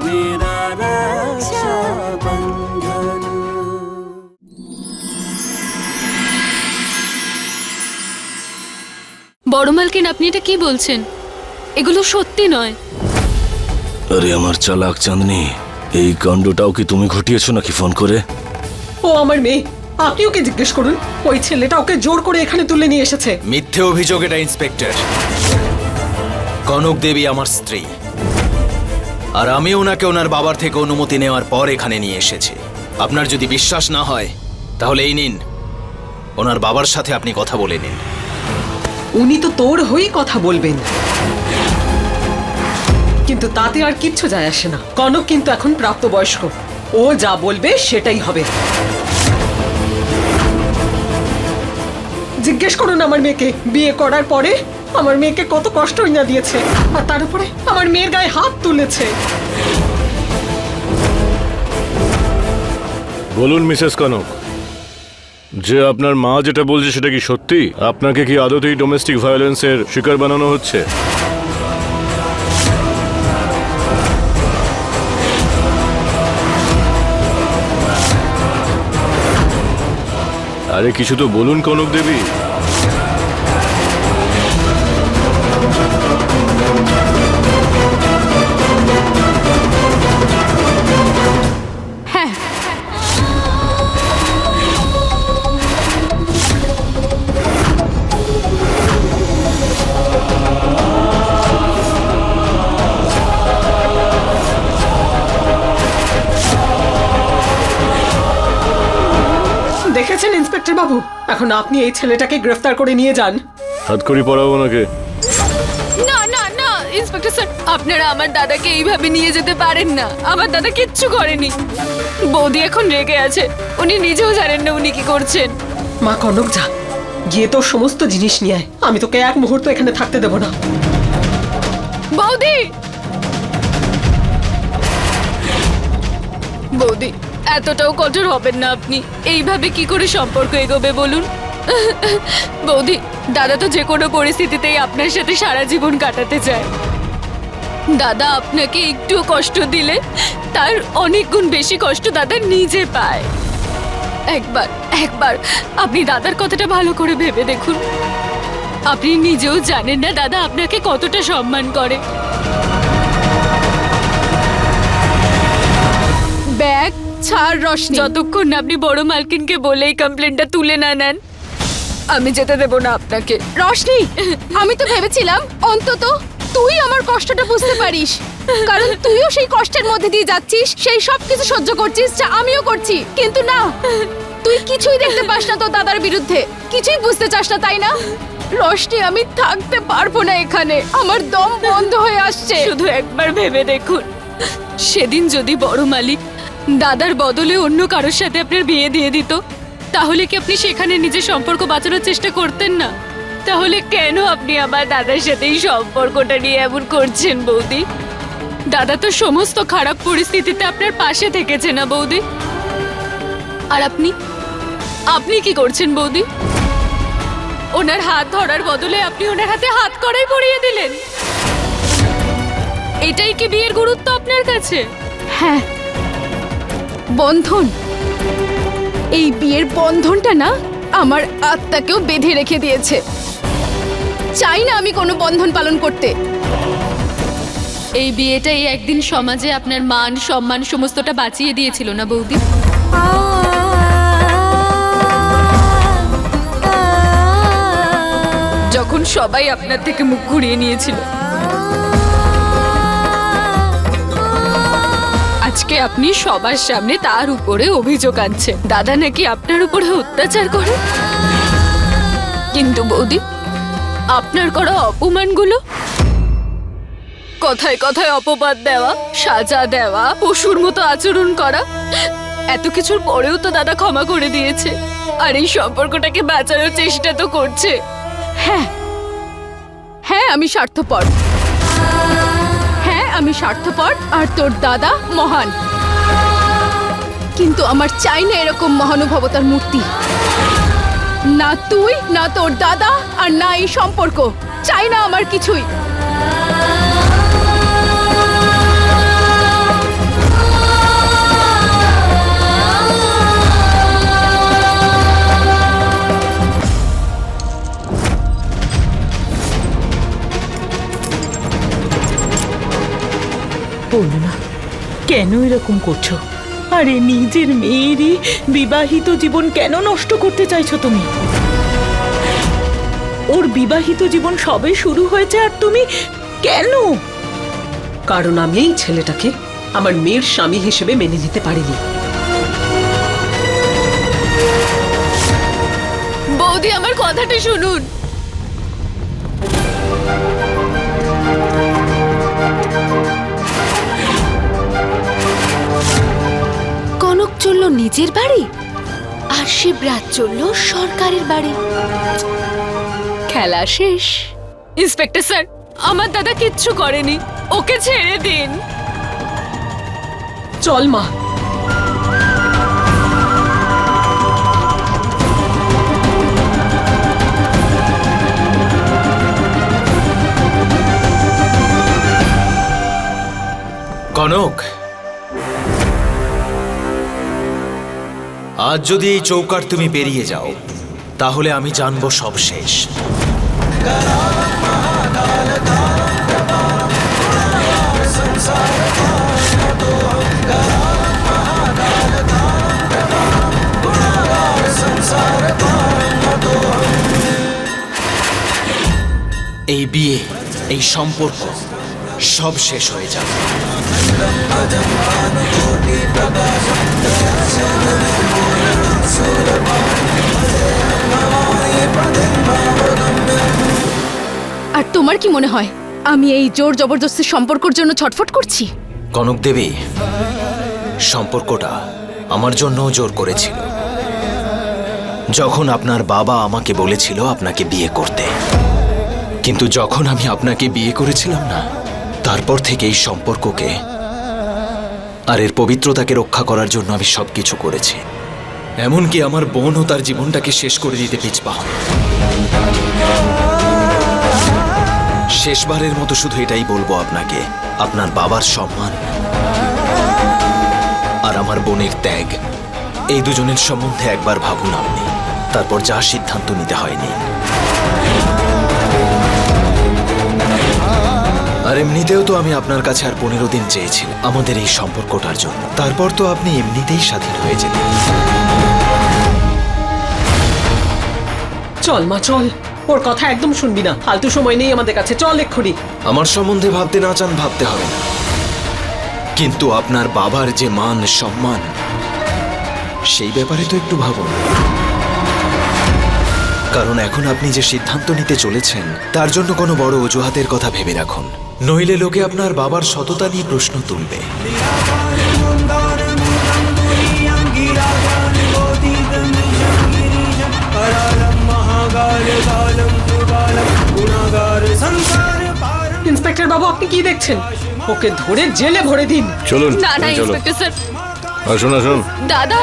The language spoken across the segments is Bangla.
मेरा रक्षाबंधन। বড় মালকিন, আপনি এটা কি বলছেন? এগুলো সত্যি নয়। আরে আমার চালাক চাঁদনি, এই কাণ্ডটাও কি তুমি ঘটিয়েছো নাকি ফোন করে? ও আমার মেয়ে, আপনি ওকে জিজ্ঞেস করুন। ওই ছেলেটা ওকে জোর করে এখানে তুলে নিয়ে এসেছে। মিথ্যে অভিযোগ এটা ইন্সপেক্টর। কনক দেবী আমার স্ত্রী, আর আমি ওনাকে ওনার বাবার থেকে অনুমতি নেওয়ার পর এখানে নিয়ে এসেছি। আপনার যদি বিশ্বাস না হয় তাহলে এই নিন, ওনার বাবার সাথে আপনি কথা বলে নিন। উনি তো তোর হয়েই কথা বলবেন, কিন্তু তাতে আর কিচ্ছু যায় আসে না। কনক কিন্তু এখন প্রাপ্তবয়স্ক, ও যা বলবে সেটাই হবে। জিজ্ঞেস করুন আমার মেয়েকে, বিয়ে করার পরে আমার মেয়েকে কত কষ্টই না দিয়েছে, আর তার উপরে আমার মেয়ের গায়ে হাত তুলেছে। বলুন মিসেস কনক, যে আপনার মা যেটা বলছে সেটা কি সত্যি? আপনাকে কি আদতেই ডোমেস্টিক ভায়োলেন্সের শিকার বানানো হচ্ছে? আরে কিছু তো বলুন কনক দেবী। হ্যাঁ, দেখেছেন ইন্সপেক্টর বাবু, এখন আপনি এই ছেলেটাকে গ্রেফতার করে নিয়ে যান। হাতকড়ি পরাবো নাকি? না না না ইন্সপেক্টর স্যার, আপনারা আমার দাদাকে এইভাবে নিয়ে যেতে পারেন না। আমার দাদা কিচ্ছু করেনি। বৌদি এখন রেগে আছে, উনি নিজেও জানেন না উনি কি করছেন। মা কনক, যা গিয়ে তোর সমস্ত জিনিস নিয়ে আয়। আমি তোকে এক মুহূর্ত এখানে থাকতে দেব না। বৌদি, বৌদি এতটাও কঠোর হবেন না আপনি। এইভাবে কি করে সম্পর্ক এগোবে বলুন? বৌদি, দাদা তো যে কোনো পরিস্থিতিতেই আপনার সাথে সারা জীবন কাটাতে চায়। দাদা আপনাকে একটু কষ্ট দিলে তার অনেক গুণ বেশি কষ্ট দাদা নিজে পায়। একবার একবার আপনি দাদার কথাটা ভালো করে ভেবে দেখুন। আপনি নিজেও জানেন না দাদা আপনাকে কতটা সম্মান করে। ব্যাগ ছাড় রশনি, যতক্ষণ না আপনি বড় মালকিনকে বলে এই কমপ্লেনটা তুলে না নেন আমি যেতে দেব না আপনাকে। রশনি, আমি তো ভেবেছিলাম অন্তত তুই আমার কষ্টটা বুঝতে পারিস, কারণ তুইও সেই কষ্টের মধ্যে দিয়ে যাচ্ছিস, সেই সব কিছু সহ্য করছিস যা আমিও করছি। কিন্তু না, তুই কিছুই দেখতে পাস না তোর দাদার বিরুদ্ধে, কিছুই বুঝতে চাস না, তাই না? রশনি, আমি থাকতে পারবো না এখানে, আমার দম বন্ধ হয়ে আসছে। শুধু একবার ভেবে দেখুন, সেদিন যদি বড় মালিক দাদার বদলে অন্য কারোর সাথে আপনার বিয়ে দিয়ে দিত, তাহলে কি আপনি সেখানে নিজের সম্পর্ক বাঁচানোর চেষ্টা করতেন না? তাহলে কেন আপনি আমার দাদার সাথে এই সম্পর্কটা নিয়ে এমন করছেন বৌদি? দাদা তো সমস্ত খারাপ পরিস্থিতিতে আপনার পাশে থেকেছে না বৌদি? আর আপনি আপনি কি করছেন বৌদি? ওনার হাত ধরার বদলে আপনি ওনার হাতে হাত কড়াই পরিয়ে দিলেন। এটাই কি বিয়ের গুরুত্ব আপনার কাছে? হ্যাঁ, বন্ধন। এই বিয়ের বন্ধনটা না আমার আত্মাকেও বেঁধে রেখে দিয়েছে। চাই না আমি কোনো বন্ধন পালন করতে। এই বিয়েটাই একদিন সমাজে আপনার মান সম্মান সমস্তটা বাঁচিয়ে দিয়েছিল না বৌদি? যখন সবাই আপনার থেকে মুখ ঘুরিয়ে নিয়েছিল, আজকে আপনি সবার সামনে তার উপরে অভিযোগ আনছেন দাদা নাকি আপনার উপরে অত্যাচার করে। কিন্তু বৌদি, আপনার করা অপমানগুলো, কথায় কথায় অপবাদ দেওয়া, সাজা দেওয়া, পশুর মতো আচরণ করা, এত কিছুর পরেও তো দাদা ক্ষমা করে দিয়েছে, আর এই সম্পর্কটাকে বাঁচানোর চেষ্টা তো করছে। হ্যাঁ হ্যাঁ, আমি স্বার্থপর। হ্যাঁ, আমি স্বার্থপর, আর তোর দাদা মহান। কিন্তু আমার চাই না এরকম মহানুভবতার মূর্তি। না তুই, না তোর দাদা, আর না এই সম্পর্ক। চাই না আমার কিছুই। পূর্ণিমা, কেন এরকম করছো? আরে নিজের মেয়েরই বিবাহিত জীবন কেন নষ্ট করতে চাইছো তুমি? ওর বিবাহিত জীবন সবে শুরু হয়েছে আর তুমি কেন? কারণ আমি এই ছেলেটাকে আমার মেয়ের স্বামী হিসেবে মেনে নিতে পারিনি। বৌদি আমার কথাটা শুনুন। কনক চলল নিজের বাড়ি আর শিবরাজ চলল সরকারের বাড়ি। খেলা শেষ। ইন্সপেক্টর স্যার, আমার দাদা কিচ্ছু করেনি, ওকে ছেড়ে দিন। চল মা। কনক, আজ যদি এই চৌকাট তুমি পেরিয়ে যাও তাহলে আমি জানবো সব শেষ। এই বিয়ে, এই সম্পর্ক সব শেষ হয়ে যাবে। আর তোমার কি মনে হয় আমি এই জোর জবরদস্তির সম্পর্কের জন্য ছটফট করছি? কনক দেবী, সম্পর্কটা আমার জন্যও জোর করেছিল। যখন আপনার বাবা আমাকে বলেছিল আপনাকে বিয়ে করতে, কিন্তু যখন আমি আপনাকে বিয়ে করেছিলাম না, তারপর থেকে এই সম্পর্ককে আর এর পবিত্রতাকে রক্ষা করার জন্য আমি সবকিছু করেছি। এমনকি আমার বোনও তার জীবনটাকে শেষ করে দিতে পিছপা হয়। শেষবারের মতো শুধু এটাই বলবো আপনাকে, আপনার বাবার সম্মান আর আমার বোনের ত্যাগ, এই দুজনের সম্বন্ধে একবার ভাবুন আপনি, তারপর যা সিদ্ধান্ত নিতে হয়নি। আর এমনিতেও তো আমি আপনার কাছে আর 15 দিন চেয়েছিলাম আমাদের এই সম্পর্কটার জন্য, তারপর তো আপনি এমনিতেই স্বাধীন হয়ে যেতেন। চল মা চল, ওর কথা একদম শুনবি না। ফালতু সময় নেই আমাদের কাছে, চল এক্ষুনি। আমার সম্বন্ধে ভাবতে না চান ভাবতে হবে না, কিন্তু আপনার বাবার যে মান সম্মান, সেই ব্যাপারে তো একটু ভাবুন। কারণ এখন আপনি যে সিদ্ধান্ত নিতে চলেছেন তার জন্য কোনো বড় অজুহাতের কথা ভেবে রাখুন, নইলে লোকে আপনার বাবার সততা নিয়ে প্রশ্ন তুলবে। ইন্সপেক্টর বাবু, আপনি কি দেখছেন? ওকে ধরে জেলে ভরে দিন। চলুন না না চলো, ইন্সপেক্টর স্যার। আসুন আসুন। দাদা,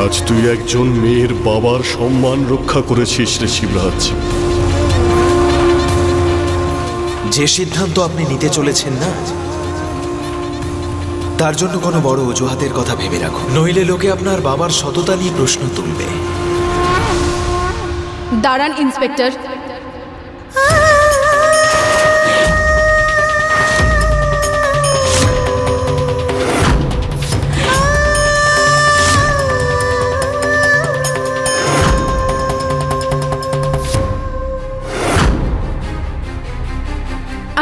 আজ তুই একজন মেয়ের বাবার সম্মান রক্ষা করেছিস রে শিবরাজ। যে সিদ্ধান্ত আপনি নিতে চলেছেন না, তার জন্য কোনো বড় অজুহাতের কথা ভেবে রাখুন, নইলে লোকে আপনার বাবার সততা নিয়ে প্রশ্ন তুলবে। দাঁড়ান ইন্সপেক্টর।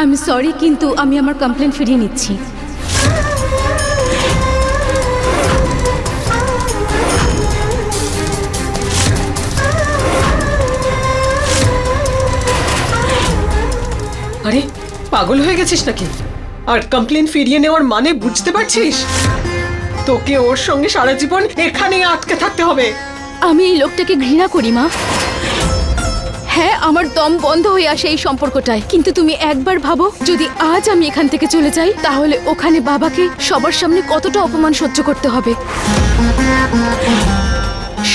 আমি সরি, কিন্তু আমি আমার কমপ্লেন ফিরিয়ে নিচ্ছি। আরে পাগল হয়ে গেছিস নাকি? আর কমপ্লেন ফিরিয়ে নেওয়ার মানে বুঝতে পারছিস? তোকে ওর সঙ্গে সারা জীবন এখানেই আটকে থাকতে হবে। আমি এই লোকটাকে ঘৃণা করি মা। হ্যাঁ, আমার দম বন্ধ হয়ে আসে এই সম্পর্কটায়, কিন্তু তুমি একবার ভাবো, যদি আজ আমি এখান থেকে চলে যাই তাহলে ওখানে বাবাকে সবার সামনে কতটা অপমান সহ্য করতে হবে।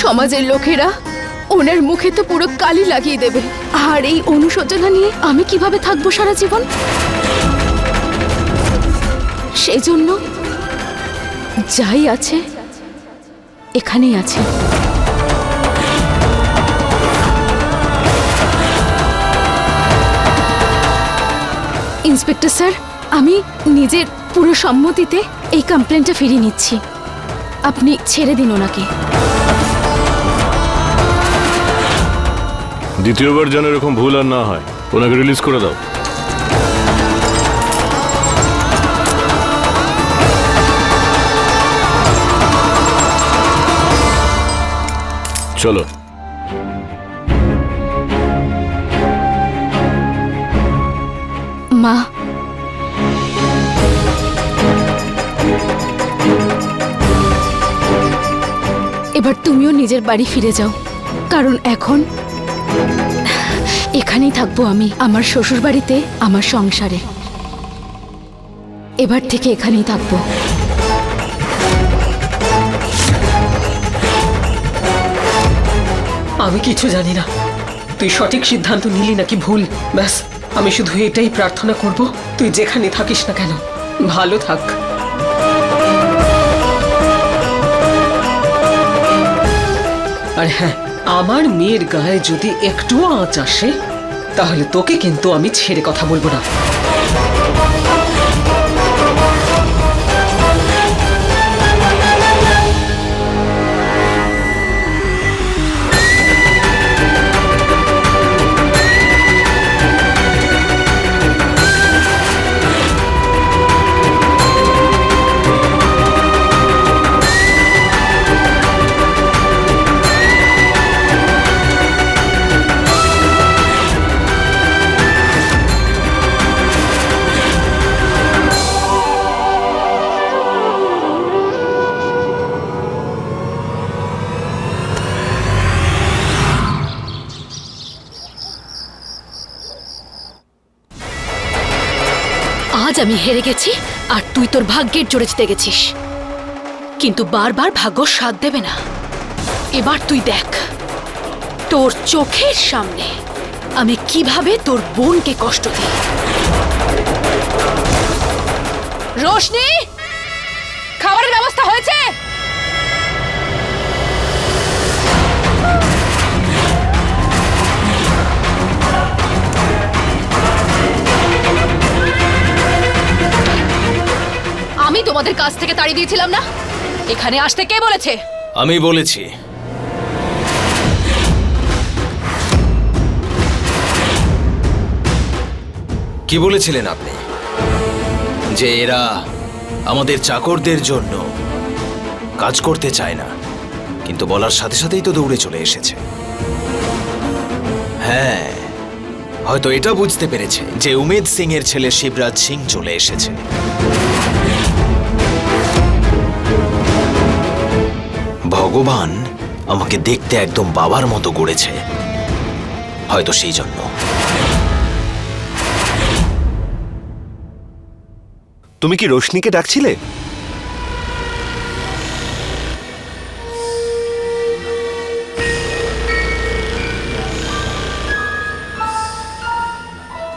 সমাজের লোকেরা ওনার মুখে তো পুরো কালি লাগিয়ে দেবে, আর এই অনুশোচনা নিয়ে আমি কিভাবে থাকবো সারা জীবন? সেই জন্য যাই আছে এখানেই আছে। ইন্সপেক্টর স্যার, আমি নিজের পুরো সম্মতিতে এই কমপ্লেনটা ফিরিয়ে নিচ্ছি। আপনি ছেড়ে দিন ওনাকে। দ্বিতীয়বার যেন এরকম ভুল আর না হয়, ওনাকে রিলিজ করে দাও। চলো। মা, এবার তুমিও নিজের বাড়ি ফিরে যাও, কারণ এখন এখানেই থাকবো আমি, আমার শ্বশুর বাড়িতে, আমার সংসারে। এবার থেকে এখানেই থাকবো। আমি কিছু জানি না তুই সঠিক সিদ্ধান্ত নিলি নাকি ভুল। ব্যাস আমি শুধু এটাই প্রার্থনা করব, তুই যেখানে থাকিস না কেন ভালো থাক। আর হ্যাঁ, আমার মেয়ের গায়ে যদি একটুও আঁচ আসে তাহলে তোকে কিন্তু আমি ছেড়ে কথা বলবো না। আজ আমি হেরে গেছি আর তুই তোর ভাগ্যের জোরে জিতে গেছিস, কিন্তু বারবার ভাগ্য সাথ দেবে না। এবার তুই দেখ তোর চোখের সামনে আমি কিভাবে তোর বোনকে কষ্ট দিই। রোশনি, খাবারের ব্যবস্থা হয়েছে? আমি তোমাদের কাছ থেকে তাড়িয়ে দিয়েছিলাম না? এখানে আসতে কে বলেছে? আমি বলেছি। কি বলেছিলেন আপনি? যে এরা আমাদের চাকরদের জন্য কাজ করতে চায় না, কিন্তু বলার সাথে সাথেই তো দৌড়ে চলে এসেছে। হ্যাঁ, হয়তো এটা বুঝতে পেরেছে যে উমেদ সিং এর ছেলে শিবরাজ সিং চলে এসেছে। ভগবান আমাকে দেখতে একদম বাবার মতো গড়েছে, হয়তো সেই জন্য। তুমি কি রোশনিকে ডাকছিলে?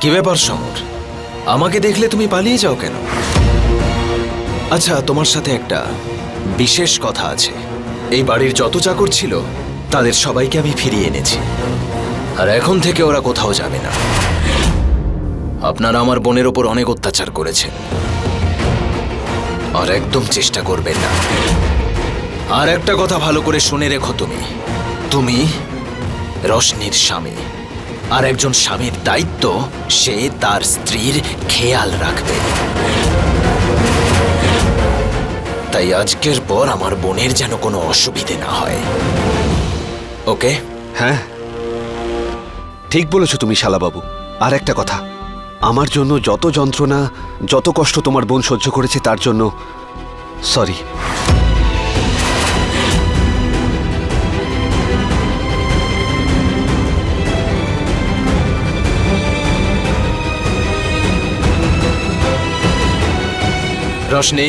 কি ব্যাপার সমর, আমাকে দেখলে তুমি পালিয়ে যাও কেন? আচ্ছা, তোমার সাথে একটা বিশেষ কথা আছে। এই বাড়ির যত চাকর ছিল তাদের সবাইকে আমি ফিরিয়ে এনেছি, আর এখন থেকে ওরা কোথাও যাবে না। আপনারা আমার বোনের ওপর অনেক অত্যাচার করেছেন, আর একদম চেষ্টা করবেন না। আর একটা কথা ভালো করে শুনে রেখো, তুমি রোশনির স্বামী, আর একজন স্বামীর দায়িত্ব সে তার স্ত্রীর খেয়াল রাখবে। তাই আজকের পর আমার বোনের যেন কোনো অসুবিধে না হয়, ওকে? হ্যাঁ, ঠিক বলেছো তুমি শালাবাবু। আর একটা কথা, আমার জন্য যত যন্ত্রণা, যত কষ্ট তোমার বোন সহ্য করেছে তার জন্য সরি। রোশনি,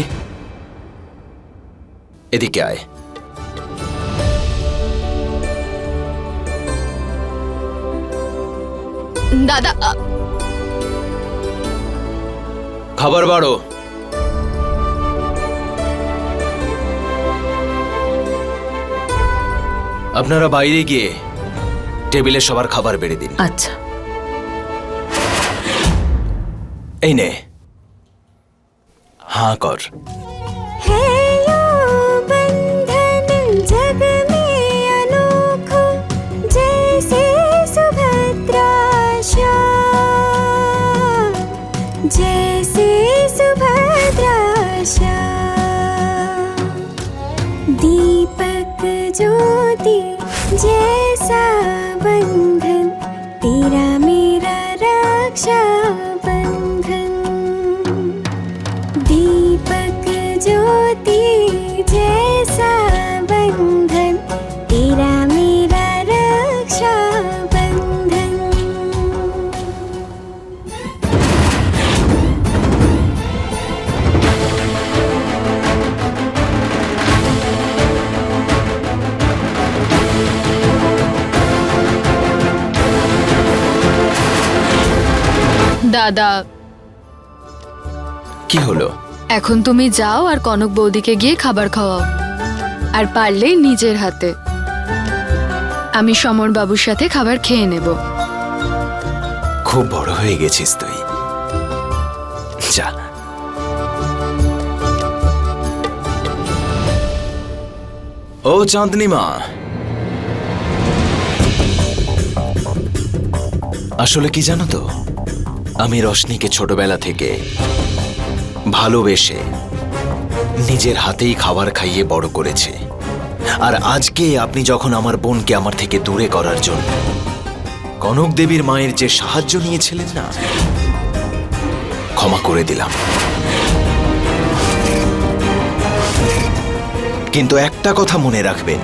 এদিকে আয়। দাদা, খাবার বাড়ো। আপনারা বাইরে গিয়ে টেবিলে সবার খাবার বেড়ে দিন। আচ্ছা। এই নে, হাঁ কর। है यो बंधन जग में अनोखो, जैसे सुभद्रा श्याम, जैसे सुभद्रा श्याम। दीपक ज्योति जैसा बंधन, तेरा मेरा रक्षा बंधन। दीपक ज्योति जैसा बंधन, तेरा मेरा रक्षा बंधन। দাদা, কি হলো? এখন তুমি যাও আর কনক বৌদিকে গিয়ে খাবার খাওয়াও, আর পারলেই নিজের হাতে। আমি সমর বাবুর সাথে খাবার খেয়ে নেব। খুব বড় হয়ে গেছিস তুই, যা। ও চাঁদনি মা, আসলে কি জানো তো, আমি রশনিকে ছোটবেলা থেকে ভালোবেসে নিজের হাতেই খাবার খাইয়ে বড় করেছে। আর আজকে আপনি যখন আমার বোনকে আমার থেকে দূরে করার জন্য কনক দেবীর মায়ের যে সাহায্য নিয়েছিলেন না, ক্ষমা করে দিলাম। কিন্তু একটা কথা মনে রাখবেন,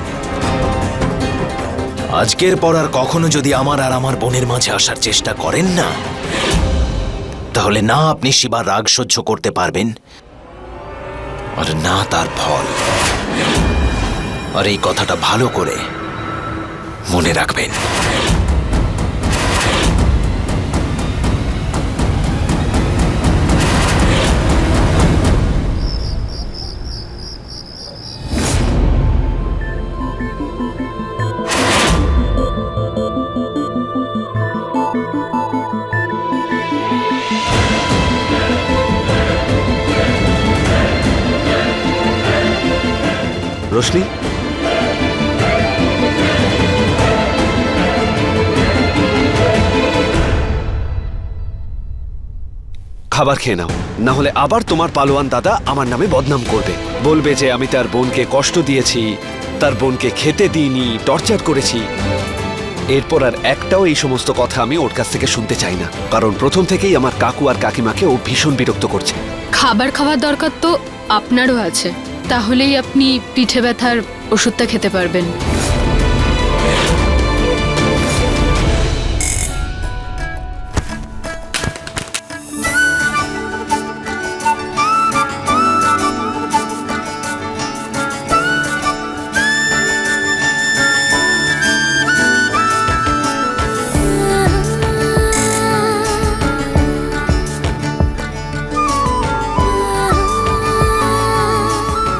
আজকের পর আর কখনো যদি আমার আর আমার বোনের মাঝে আসার চেষ্টা করেন না, তাহলে না আপনি শিবার রাগ সহ্য করতে পারবেন, আর না তার ফল। আর এই কথাটা ভালো করে মনে রাখবেন। রোশনি, খাবার খেয়ে নাও, না হলে আবার তোমার পালোয়ান দাদা আমার নামে বদনাম করবে, বলবে যে আমি তার বোনকে কষ্ট দিয়েছি, তার বোনকে খেতে দিইনি, টর্চার করেছি। এরপর আর একটাও এই সমস্ত কথা আমি ওর কাছ থেকে শুনতে চাই না, কারণ প্রথম থেকেই আমার কাকু আর কাকিমাকে ও ভীষণ বিরক্ত করছে। খাবার খাওয়ার দরকার তো আপনারও আছে, তাহলেই আপনি পিঠে ব্যথার ওষুধটা খেতে পারবেন।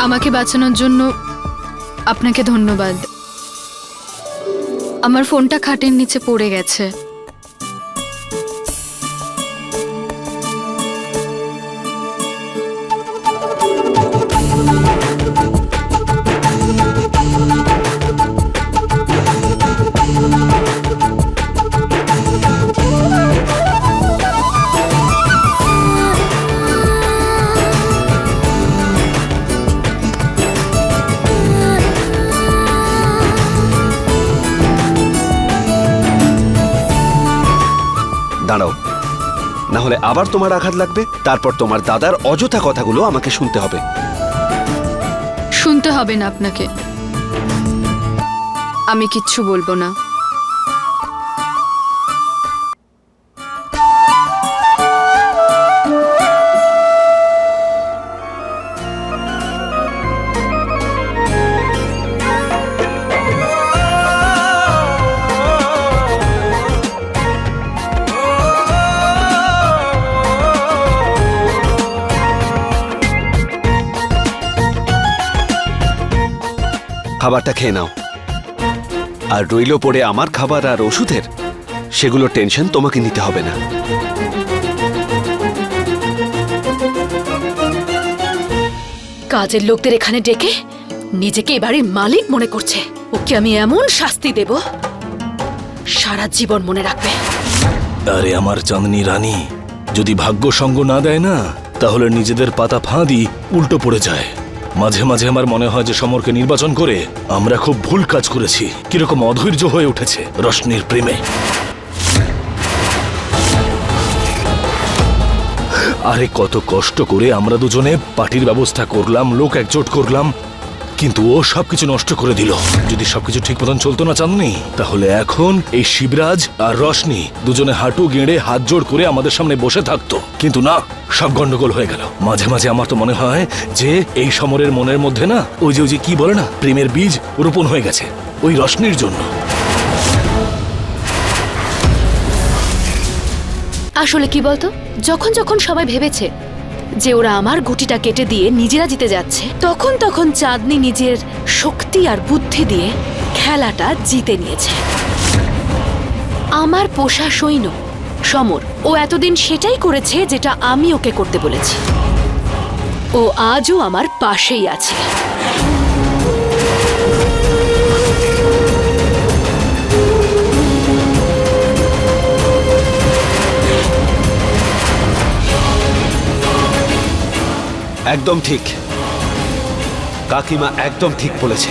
আমাকে বাঁচানোর জন্য আপনাকে ধন্যবাদ। আমার ফোনটা খাটের নিচে পড়ে গেছে। দাঁড়াও, না হলে আবার তোমার আঘাত লাগবে, তারপর তোমার দাদার অযথা কথাগুলো আমাকে শুনতে হবে। শুনতে হবে না আপনাকে, আমি কিচ্ছু বলবো না। খাবারটা খেয়ে নাও। আর রইল পড়ে আমার খাবার আর ওষুধের, সেগুলো টেনশন তোমাকে নিতে হবে না। কাজের লোকদের এখানে ডেকে নিজেকে এ বাড়ির মালিক মনে করছে। ওকে আমি এমন শাস্তি দেব, সারা জীবন মনে রাখবে। আরে আমার চাঁদনি রানী, যদি ভাগ্য সঙ্গ না দেয় না, তাহলে নিজেদের পাতা ফাঁদি উল্টো পড়ে যায়। মাঝে মাঝে আমার মনে হয় যে সমরকে নির্বাচন করে আমরা খুব ভুল কাজ করেছি। কিরকম অধৈর্য হয়ে উঠেছে রশ্মির প্রেমে। আরে কত কষ্ট করে আমরা দুজনে পার্টির ব্যবস্থা করলাম, লোক একজোট করলাম, কিন্তু ও সবকিছু নষ্ট করে দিল। যদি সবকিছু ঠিক মতন চলতো না চাঁদনি, তাহলে এখন এই শিবরাজ আর রশ্মি দুজনে হাঁটু গেঁড়ে হাত জোড় করে আমাদের সামনে বসে থাকতো। কিন্তু না, সব গন্ডগোল হয়ে গেল। মাঝে মাঝে আমার তো মনে হয় যে এই সমরের মনের মধ্যে না ওই যে কি বলে না, প্রেমের বীজ রোপণ হয়ে গেছে ওই রশ্মির জন্য। আসলে কি বলতো, যখন যখন সবাই ভেবেছে যে ওরা আমার গুটিটা কেটে দিয়ে নিজেরা জিতে যাচ্ছে, তখন তখন চাঁদনি নিজের শক্তি আর বুদ্ধি দিয়ে খেলাটা জিতে নিয়েছে। আমার পোষা সৈন্য সমর, ও এতদিন সেটাই করেছে যেটা আমি ওকে করতে বলেছি। ও আজও আমার পাশেই আছে। একদম ঠিক, কাকিমা একদম ঠিক বলেছে।